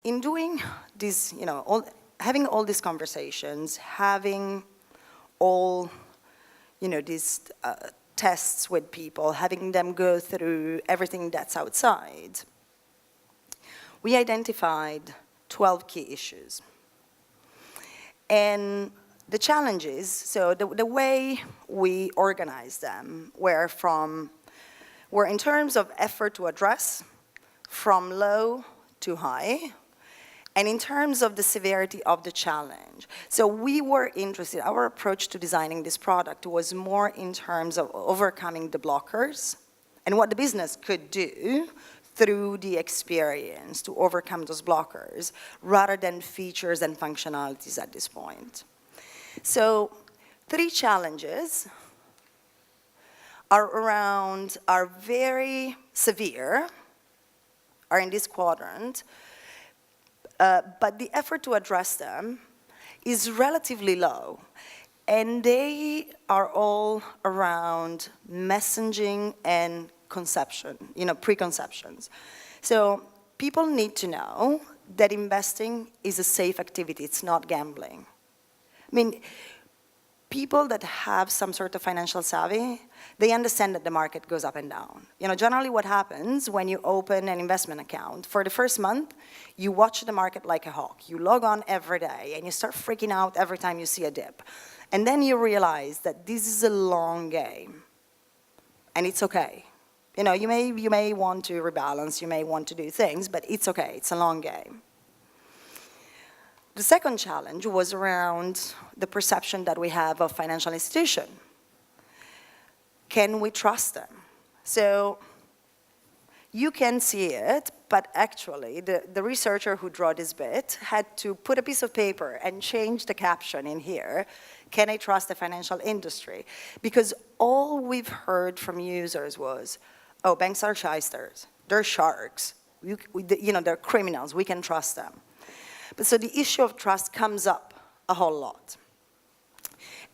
In doing this, having all these conversations, having all, these tests with people, having them go through everything that's outside, we identified 12 key issues. And the challenges, so the way we organized them were in terms of effort to address, from low to high, and in terms of the severity of the challenge. So we were interested, our approach to designing this product was more in terms of overcoming the blockers and what the business could do through the experience to overcome those blockers, rather than features and functionalities at this point. So 3 challenges are very severe, are in this quadrant, but the effort to address them is relatively low. And they are all around messaging and conception, preconceptions. So people need to know that investing is a safe activity, it's not gambling. I mean, people that have some sort of financial savvy, they understand that the market goes up and down. Generally what happens when you open an investment account, for the first month, you watch the market like a hawk. You log on every day and you start freaking out every time you see a dip. And then you realize that this is a long game, and it's okay. You may want to rebalance, you may want to do things, but it's okay, it's a long game. The second challenge was around the perception that we have of financial institution. Can we trust them? So you can see it, but actually the researcher who drew this bit had to put a piece of paper and change the caption in here, can I trust the financial industry? Because all we've heard from users was, oh, banks are shysters, they're sharks, they're criminals, we can trust them. But so the issue of trust comes up a whole lot.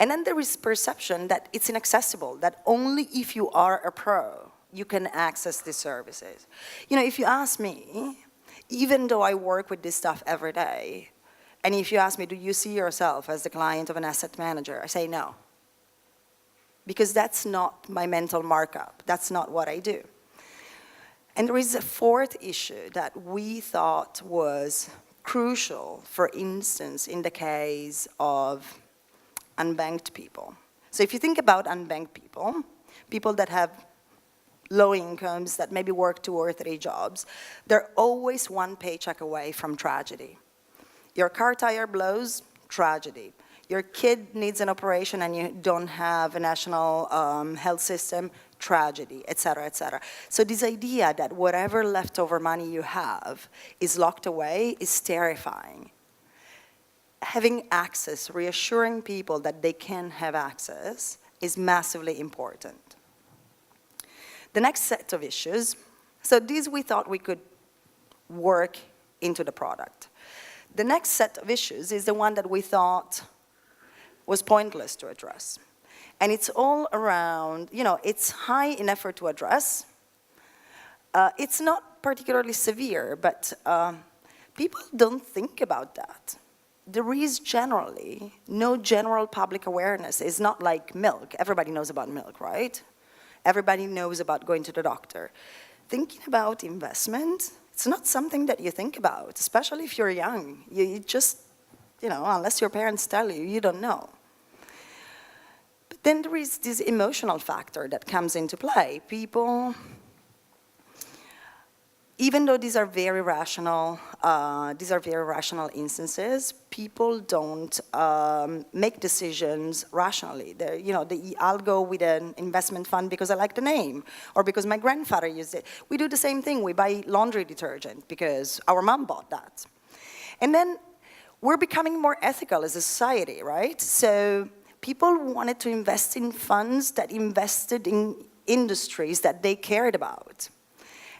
And then there is perception that it's inaccessible, that only if you are a pro, you can access these services. If you ask me, even though I work with this stuff every day, and if you ask me, do you see yourself as the client of an asset manager? I say no. Because that's not my mental markup. That's not what I do. And there is a 4th issue that we thought was crucial, for instance, in the case of unbanked people. So if you think about unbanked people, people that have low incomes, that maybe work 2 or 3 jobs, they're always 1 paycheck away from tragedy. Your car tire blows, tragedy. Your kid needs an operation and you don't have a national health system, tragedy, et cetera, et cetera. So this idea that whatever leftover money you have is locked away is terrifying. Having access, reassuring people that they can have access is massively important. The next set of issues, so these we thought we could work into the product. The next set of issues is the one that we thought was pointless to address. And it's all around, it's high in effort to address. It's not particularly severe, but people don't think about that. There is generally no general public awareness. It's not like milk. Everybody knows about milk, right? Everybody knows about going to the doctor. Thinking about investment, it's not something that you think about, especially if you're young. You just, unless your parents tell you, you don't know. But then there is this emotional factor that comes into play. People, even though these are very rational instances, people don't make decisions rationally. I'll go with an investment fund because I like the name, or because my grandfather used it. We do the same thing. We buy laundry detergent because our mom bought that. And then we're becoming more ethical as a society, right? So people wanted to invest in funds that invested in industries that they cared about.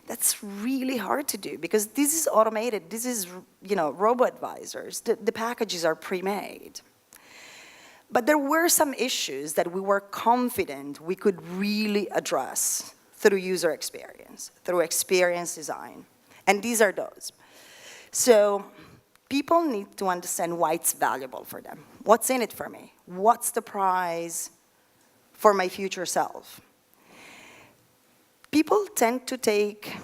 That's really hard to do because this is automated. This is, robo-advisors. The packages are pre-made. But there were some issues that we were confident we could really address through user experience, through experience design. And these are those. So people need to understand why it's valuable for them. What's in it for me? What's the prize for my future self? People tend to take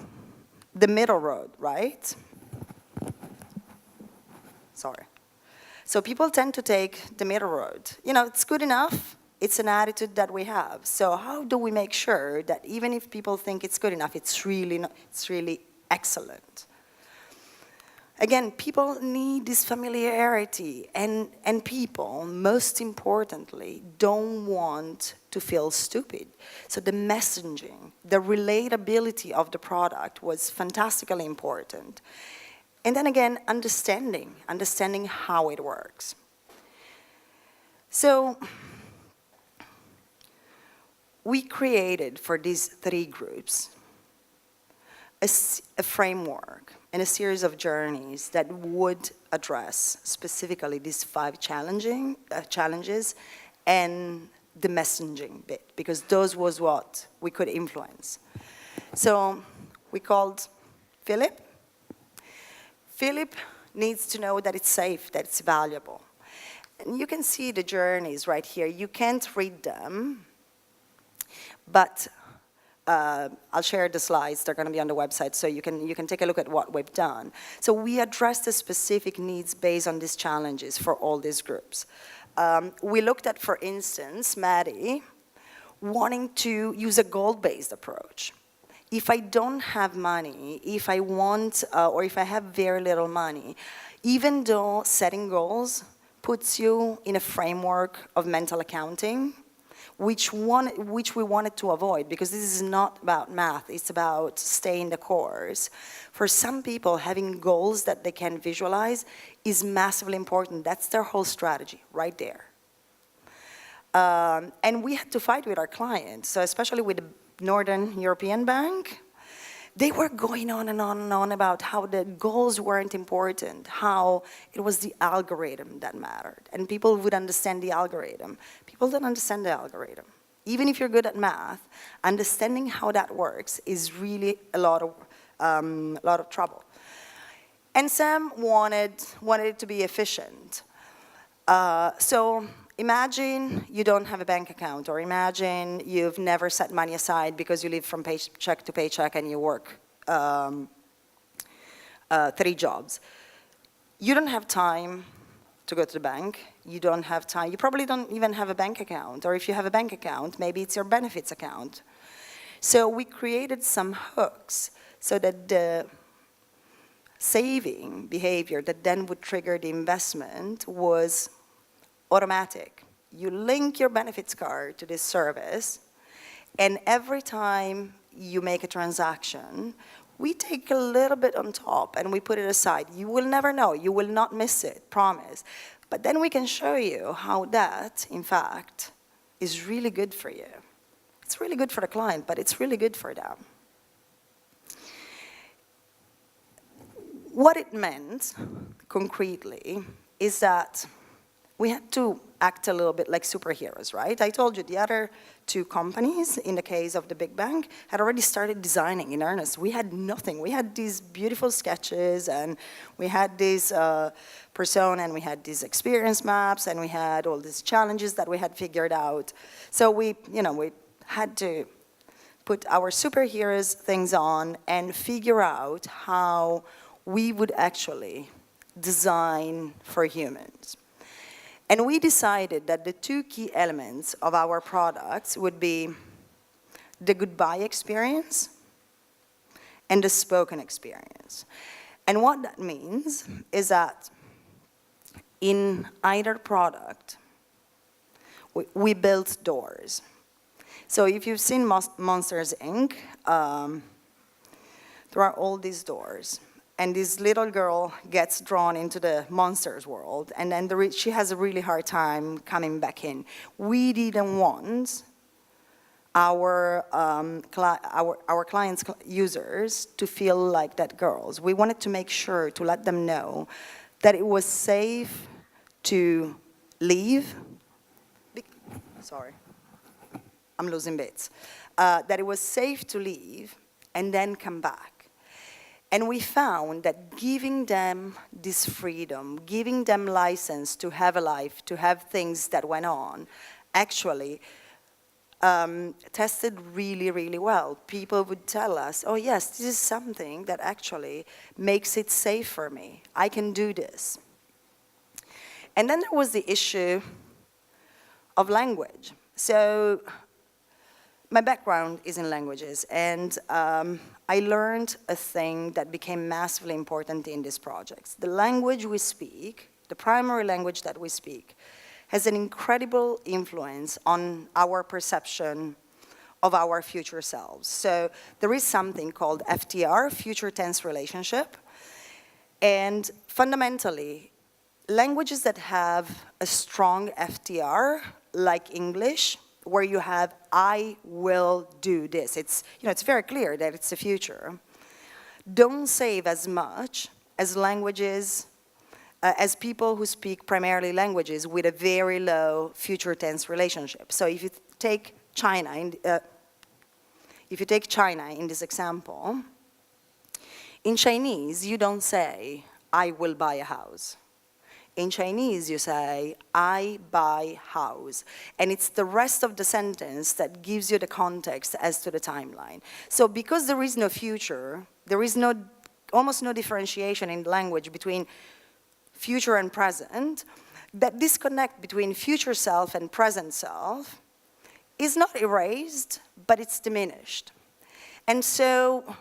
the middle road, right? Sorry. So people tend to take the middle road. You know, it's good enough. It's an attitude that we have. So how do we make sure that even if people think it's good enough, it's really excellent? Again, people need this familiarity, and people, most importantly, don't want to feel stupid. So the messaging, the relatability of the product was fantastically important. And then again, understanding how it works. So we created for these 3 groups a framework and a series of journeys that would address specifically these 5 challenges and the messaging bit, because those was what we could influence. So we called Philip. Philip needs to know that it's safe, that it's valuable. And you can see the journeys right here. You can't read them, but I'll share the slides. They're going to be on the website, so you can take a look at what we've done. So we addressed the specific needs based on these challenges for all these groups. We looked at, for instance, Maddie wanting to use a goal-based approach. If I don't have money, if I want, or if I have very little money, even though setting goals puts you in a framework of mental accounting, which we wanted to avoid, because this is not about math, it's about staying the course. For some people, having goals that they can visualize is massively important. That's their whole strategy, right there. And we had to fight with our clients, so especially with the Northern European Bank. They were going on and on and on about how the goals weren't important, how it was the algorithm that mattered, and people would understand the algorithm. People don't understand the algorithm. Even if you're good at math, understanding how that works is really a lot of trouble. And Sam wanted it to be efficient. So imagine you don't have a bank account, or imagine you've never set money aside because you live from paycheck to paycheck and you work 3 jobs. You don't have time to go to the bank. You don't have time. You probably don't even have a bank account, or if you have a bank account, maybe it's your benefits account. So we created some hooks so that the saving behavior that then would trigger the investment was automatic. You link your benefits card to this service, and every time you make a transaction, we take a little bit on top and we put it aside. You will never know. You will not miss it, promise. But then we can show you how that, in fact, is really good for you. It's really good for the client, but it's really good for them. What it meant, concretely, is that we had to act a little bit like superheroes, right? I told you the other 2 companies, in the case of the big bank, had already started designing in earnest. We had nothing. We had these beautiful sketches, and we had this persona, and we had these experience maps, and we had all these challenges that we had figured out. So we had to put our superheroes things on and figure out how we would actually design for humans. And we decided that the 2 key elements of our products would be the goodbye experience and the spoken experience. And what that means is that in either product, we built doors. So if you've seen Monsters, Inc., there are all these doors. And this little girl gets drawn into the monsters world, and then she has a really hard time coming back in. We didn't want our clients' users to feel like that girls. We wanted to make sure to let them know that it was safe to leave. Sorry, I'm losing bits. That it was safe to leave and then come back. And we found that giving them this freedom, giving them license to have a life, to have things that went on, actually tested really, really well. People would tell us, oh yes, this is something that actually makes it safe for me. I can do this. And then there was the issue of language. So my background is in languages, and I learned a thing that became massively important in these projects. The language we speak, the primary language that we speak, has an incredible influence on our perception of our future selves. So there is something called FTR, future tense relationship, and fundamentally, languages that have a strong FTR, like English, where you have, I will do this. It's very clear that it's the future. Don't save as much as languages, as people who speak primarily languages with a very low future tense relationship. So if you take China, in this example, in Chinese, you don't say, I will buy a house. In Chinese, you say, I buy house. And it's the rest of the sentence that gives you the context as to the timeline. So because there is no future, there is almost no differentiation in language between future and present, that disconnect between future self and present self is not erased, but it's diminished. And so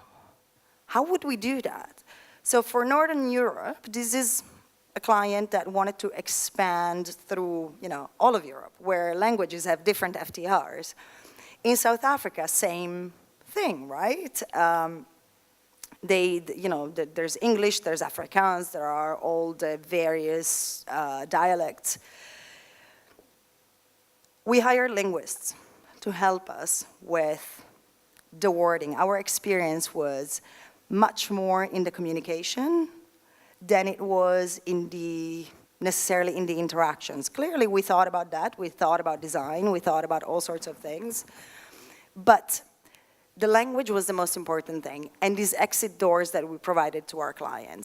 how would we do that? So for Northern Europe, this is a client that wanted to expand through, all of Europe, where languages have different FTRs. In South Africa, same thing, right? There's English, there's Afrikaans, there are all the various dialects. We hire linguists to help us with the wording. Our experience was much more in the communication than it was necessarily in the interactions. Clearly, we thought about that. We thought about design. We thought about all sorts of things. But the language was the most important thing, and these exit doors that we provided to our clients.